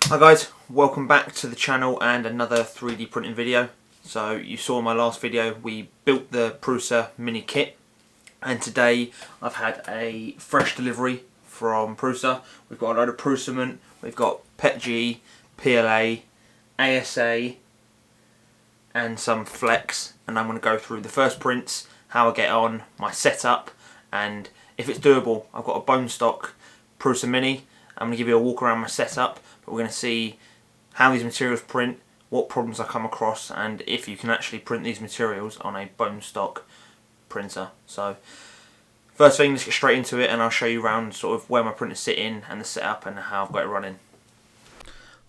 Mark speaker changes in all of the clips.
Speaker 1: Hi guys, welcome back to the channel and another 3D printing video. So you saw in my last video we built the Prusa Mini kit, and today I've had a fresh delivery from Prusa. We've got a load of Prusa Mini, we've got PETG, PLA, ASA and some Flex, and I'm going to go through the first prints, how I get on, my setup, and if it's doable. I've got a bone stock Prusa Mini. I'm going to give you a walk around my setup, but we're going to see how these materials print, what problems I come across, and if you can actually print these materials on a bone stock printer. So first thing, let's get straight into it and I'll show you around sort of where my printers sit in and the setup and how I've got it running.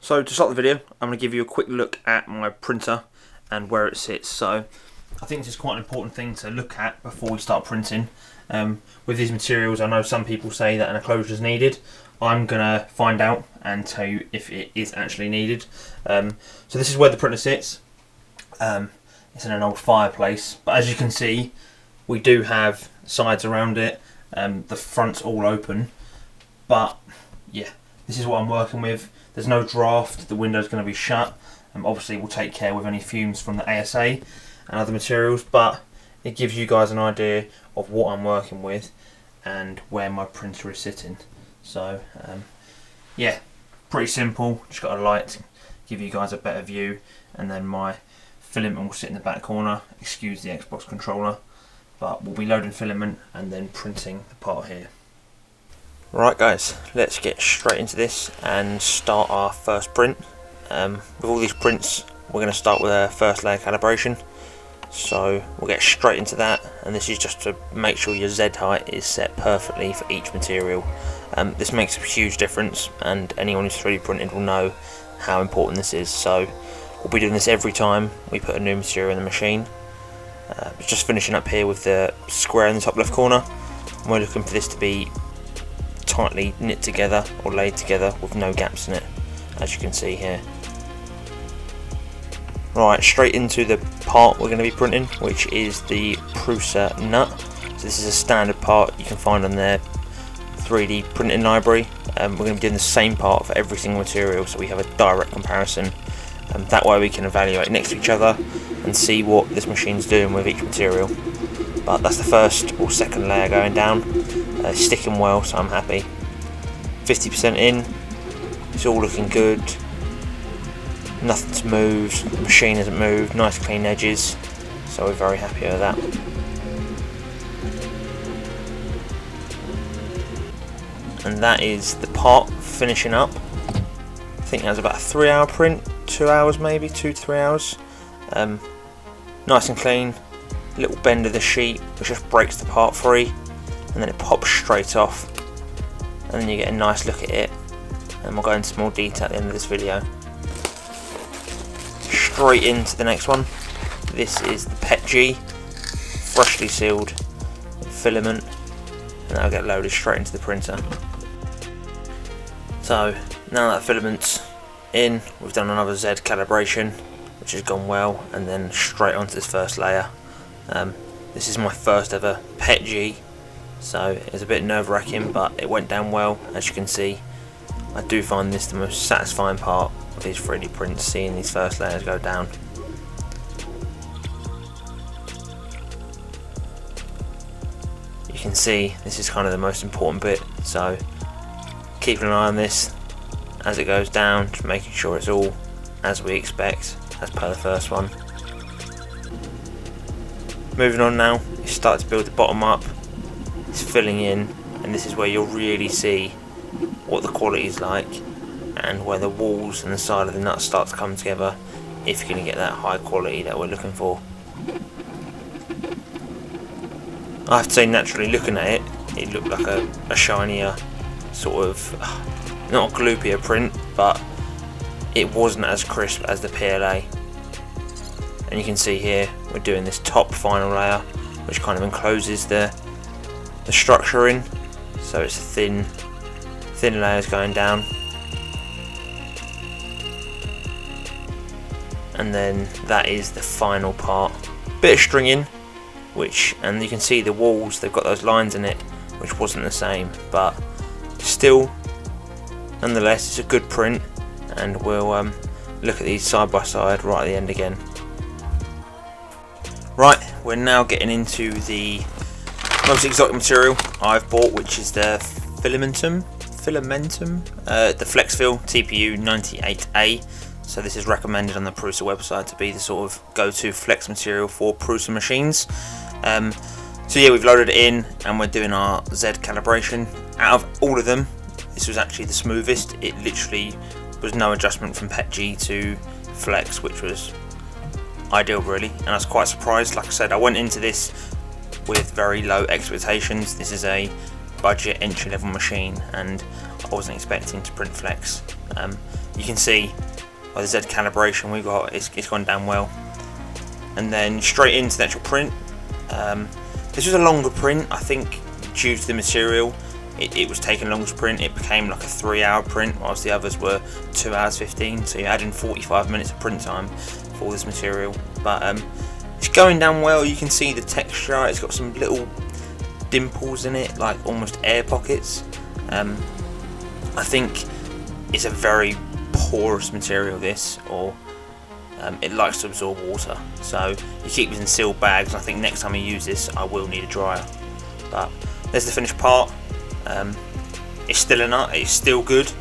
Speaker 1: So to start the video, I'm going to give you a quick look at my printer and where it sits. So I think this is quite an important thing to look at before we start printing. With these materials, I know some people say that an enclosure is needed. I'm gonna find out and tell you if it is actually needed. So this is where the printer sits. It's in an old fireplace, but as you can see, we do have sides around it. The front's all open, but yeah, this is what I'm working with. There's no draft. The window's going to be shut. Obviously, we'll take care with any fumes from the ASA and other materials, but it gives you guys an idea of what I'm working with and where my printer is sitting. So yeah, pretty simple. Just got a light to give you guys a better view, and then my filament will sit in the back corner. Excuse the Xbox controller, but we'll be loading filament and then printing the part here. Right guys, let's get straight into this and start our first print. With all these prints, we're going to start with a first layer calibration. So we'll get straight into that, and this is just to make sure your Z height is set perfectly for each material. This makes a huge difference, and anyone who's 3D printed will know how important this is. So we'll be doing this every time we put a new material in the machine. Just finishing up here with the square in the top left corner, and we're looking for this to be tightly knit together or laid together with no gaps in it, as you can see here. Right, straight into the part we're going to be printing, which is the Prusa nut. So this is a standard part you can find on their 3D printing library. We're going to be doing the same part for every single material, so we have a direct comparison. That way we can evaluate next to each other and see what this machine's doing with each material. But that's the first or second layer going down. It's sticking well, so I'm happy. 50% in, it's all looking good. Nothing's moved, the machine hasn't moved, nice clean edges, so we're very happy with that. And that is the part finishing up. I think that was about a 3-hour print, 2 hours maybe, 2 to 3 hours. Nice and clean, little bend of the sheet which just breaks the part free, and then it pops straight off, and then you get a nice look at it, and we'll go into more detail at the end of this video. Straight into the next one. This is the PETG, freshly sealed filament, and that'll get loaded straight into the printer. So now that filament's in, we've done another Z calibration, which has gone well, and then straight onto this first layer. This is my first ever PETG, so it's a bit nerve-wracking, but it went down well. As you can see, I do find this the most satisfying part of these 3D prints, seeing these first layers go down. You can see this is kind of the most important bit, so keeping an eye on this as it goes down, just making sure it's all as we expect, as per the first one. Moving on now, you start to build the bottom up, it's filling in, and this is where you'll really see what the quality is like and where the walls and the side of the nut start to come together, if you're going to get that high quality that we're looking for. I have to say, naturally looking at it, it looked like a shinier, sort of, not a gloopier print, but it wasn't as crisp as the PLA. And you can see here, we're doing this top final layer, which kind of encloses the structure in, so it's thin layers going down. And then that is the final part. Bit of stringing, and you can see the walls, they've got those lines in it, which wasn't the same, but still, nonetheless, it's a good print, and we'll look at these side by side right at the end again. Right, we're now getting into the most exotic material I've bought, which is the Filamentum, the Flexible TPU 98A. So this is recommended on the Prusa website to be the sort of go-to flex material for Prusa machines. So yeah, we've loaded it in and we're doing our Z calibration. Out of all of them, this was actually the smoothest. It literally was no adjustment from PETG to flex, which was ideal really, and I was quite surprised. Like I said, I went into this with very low expectations. This is a budget entry-level machine and I wasn't expecting to print flex. You can see by the Z calibration we got, it's gone down well. And then straight into the actual print. This was a longer print, I think, due to the material. It was taking longer to print. It became like a 3-hour print, whilst the others were 2 hours 15. So you're adding 45 minutes of print time for this material. But it's going down well. You can see the texture. It's got some little dimples in it, like almost air pockets. I think it's a very porous material, this, or it likes to absorb water. So you keep it in sealed bags, and I think next time you use this I will need a dryer. But there's the finished part. It's still a nut, it's still good.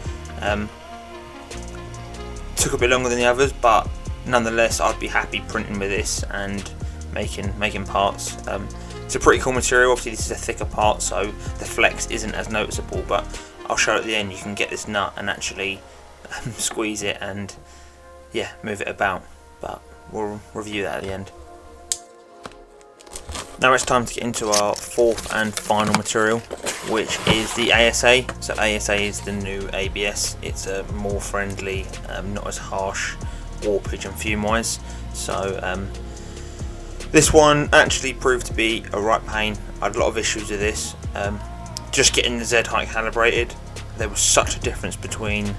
Speaker 1: Took a bit longer than the others, but nonetheless I'd be happy printing with this and making parts. It's a pretty cool material. Obviously this is a thicker part, so the flex isn't as noticeable, but I'll show at the end. You can get this nut and actually squeeze it and yeah, move it about, but we'll review that at the end. Now it's time to get into our fourth and final material, which is the ASA. So ASA is the new ABS. It's a more friendly, not as harsh warpage and fume wise. So this one actually proved to be a right pain. I had a lot of issues with this. Just getting the Z height calibrated, there was such a difference between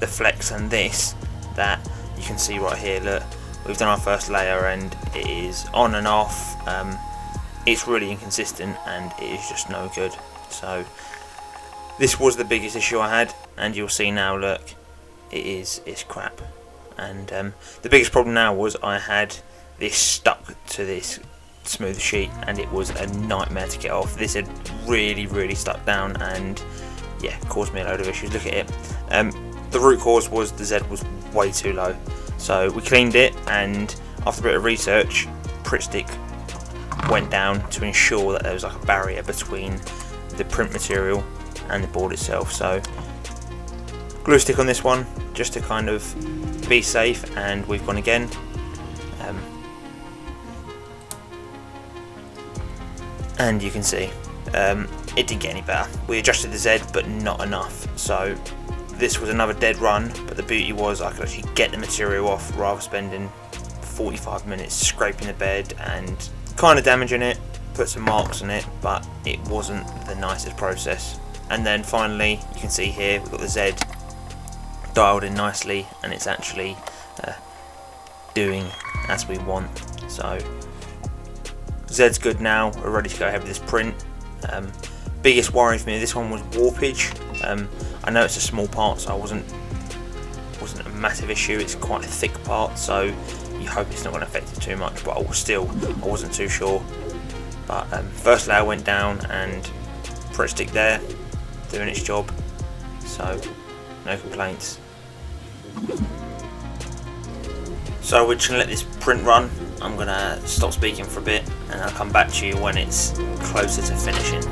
Speaker 1: the flex and this that you can see right here. Look, we've done our first layer and it is on and off. It's really inconsistent and it is just no good. So this was the biggest issue I had, and you'll see now, look, it's crap. And the biggest problem now was I had this stuck to this smooth sheet and it was a nightmare to get off. This had really stuck down and yeah, caused me a load of issues. Look at it. The root cause was the Z was way too low. So we cleaned it, and after a bit of research, Pritt stick went down to ensure that there was like a barrier between the print material and the board itself. So glue stick on this one just to kind of be safe, and we've gone again. And you can see it didn't get any better. We adjusted the Z but not enough, so this was another dead run, but the beauty was I could actually get the material off rather than spending 45 minutes scraping the bed and kind of damaging it, put some marks on it, but it wasn't the nicest process. And then finally you can see here we've got the Z dialed in nicely and it's actually doing as we want. So Z's good now, we're ready to go ahead with this print. Biggest worry for me, this one was warpage. I know it's a small part, so wasn't a massive issue. It's quite a thick part, so you hope it's not going to affect it too much, but I wasn't too sure. But first layer went down and Pritt stick there doing its job, so no complaints. So we're just going to let this print run. I'm going to stop speaking for a bit and I'll come back to you when it's closer to finishing.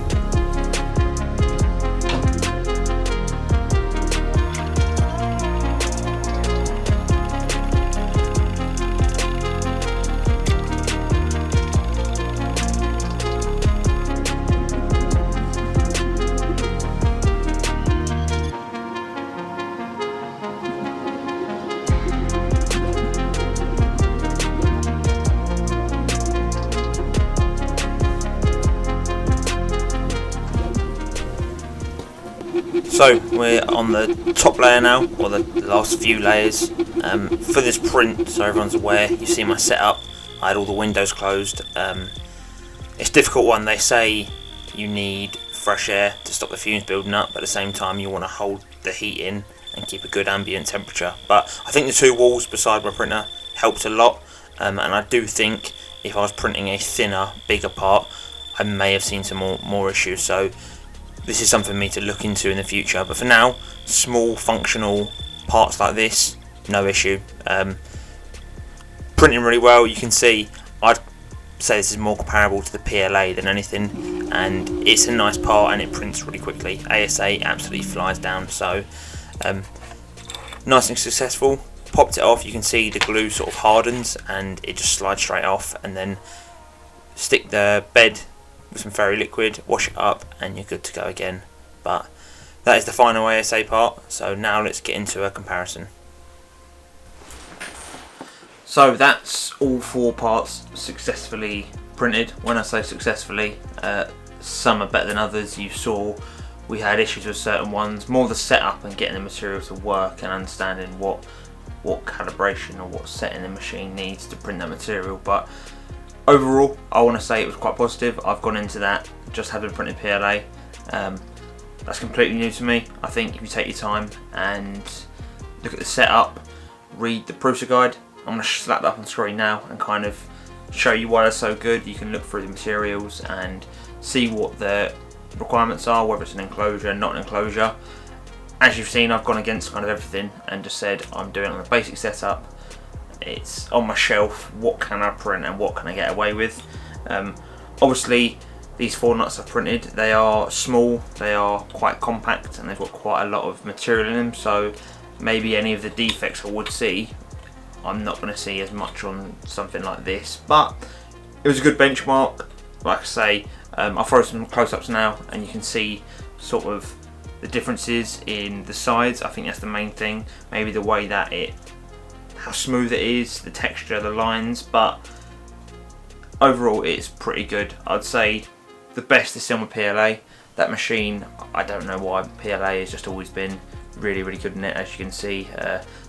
Speaker 1: So we're on the top layer now, or the last few layers. For this print, so everyone's aware, you see my setup, I had all the windows closed. It's a difficult one. They say you need fresh air to stop the fumes building up, but at the same time you want to hold the heat in and keep a good ambient temperature. But I think the two walls beside my printer helped a lot, and I do think if I was printing a thinner, bigger part, I may have seen some more issues. So this is something for me to look into in the future, but for now, small functional parts like this, no issue. Printing really well. You can see I'd say this is more comparable to the PLA than anything, and it's a nice part and it prints really quickly. ASA absolutely flies down, so nice and successful. Popped it off, you can see the glue sort of hardens and it just slides straight off, and then stick the bed with some fairy liquid, wash it up, and you're good to go again. But that is the final ASA part, so now let's get into a comparison. So that's all 4 parts successfully printed. When I say successfully, some are better than others. You saw we had issues with certain ones, more the setup and getting the material to work and understanding what calibration or what setting the machine needs to print that material. But overall, I want to say it was quite positive. I've gone into that just having printed PLA. That's completely new to me. I think if you take your time and look at the setup, read the Prusa guide. I'm going to slap that up on screen now and kind of show you why they're so good. You can look through the materials and see what the requirements are, whether it's an enclosure, not an enclosure. As you've seen, I've gone against kind of everything and just said I'm doing it on the basic setup. It's on my shelf, what can I print and what can I get away with. Obviously these 4 nuts I've printed, they are small, they are quite compact, and they've got quite a lot of material in them, so maybe any of the defects I would see, I'm not going to see as much on something like this. But it was a good benchmark. Like I say, I'll throw some close-ups now and you can see sort of the differences in the sides. I think that's the main thing, maybe the way that how smooth it is, the texture, the lines, but overall it's pretty good. I'd say the best is still with PLA. That machine, I don't know why, PLA has just always been really good in it. As you can see,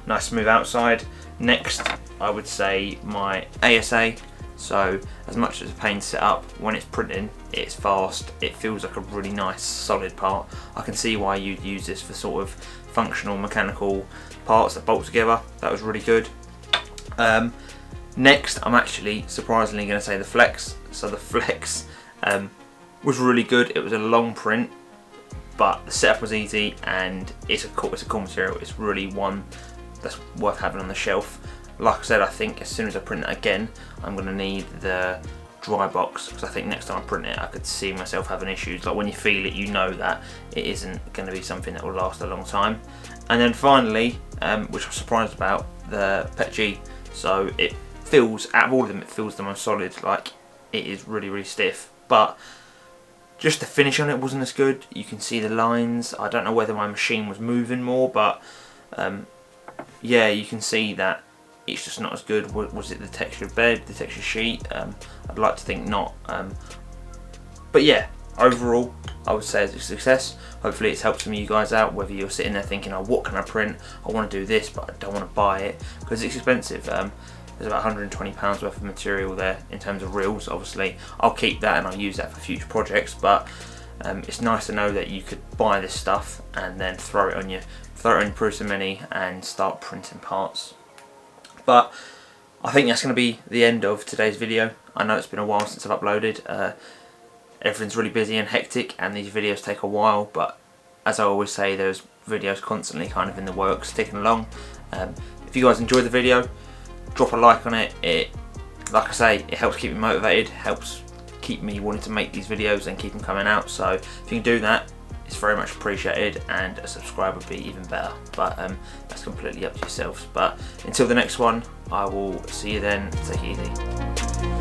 Speaker 1: nice smooth outside. Next, I would say my ASA. So as much as a pain to set up, when it's printing, it's fast, it feels like a really nice solid part. I can see why you'd use this for sort of functional mechanical parts that bolt together. That was really good. Next, I'm actually surprisingly going to say the Flex. So the Flex was really good. It was a long print, but the setup was easy, and it's a cool material. It's really one that's worth having on the shelf. Like I said, I think as soon as I print it again, I'm going to need the dry box, because I think next time I print it, I could see myself having issues. Like when you feel it, you know that it isn't going to be something that will last a long time. And then finally, which I was surprised about, the PETG. So it feels, out of all of them, it feels the most solid. Like it is really stiff, but just the finish on it wasn't as good. You can see the lines. I don't know whether my machine was moving more, but yeah, you can see that it's just not as good. Was it the textured bed, the textured sheet? I'd like to think not. But yeah, overall, I would say it's a success. Hopefully it's helped some of you guys out, whether you're sitting there thinking, oh, what can I print? I want to do this, but I don't want to buy it because it's expensive. There's about £120 worth of material there in terms of reels. Obviously, I'll keep that and I'll use that for future projects, but it's nice to know that you could buy this stuff and then throw it on your Prusa Mini and start printing parts. But I think that's going to be the end of today's video. I know it's been a while since I've uploaded. Everything's really busy and hectic, and these videos take a while, but as I always say, there's videos constantly kind of in the works, ticking along. If you guys enjoyed the video, drop a like on it. Like I say, it helps keep me motivated, helps keep me wanting to make these videos and keep them coming out. So if you can do that, it's very much appreciated, and a subscribe would be even better, but that's completely up to yourselves. But until the next one, I will see you then. Take it easy.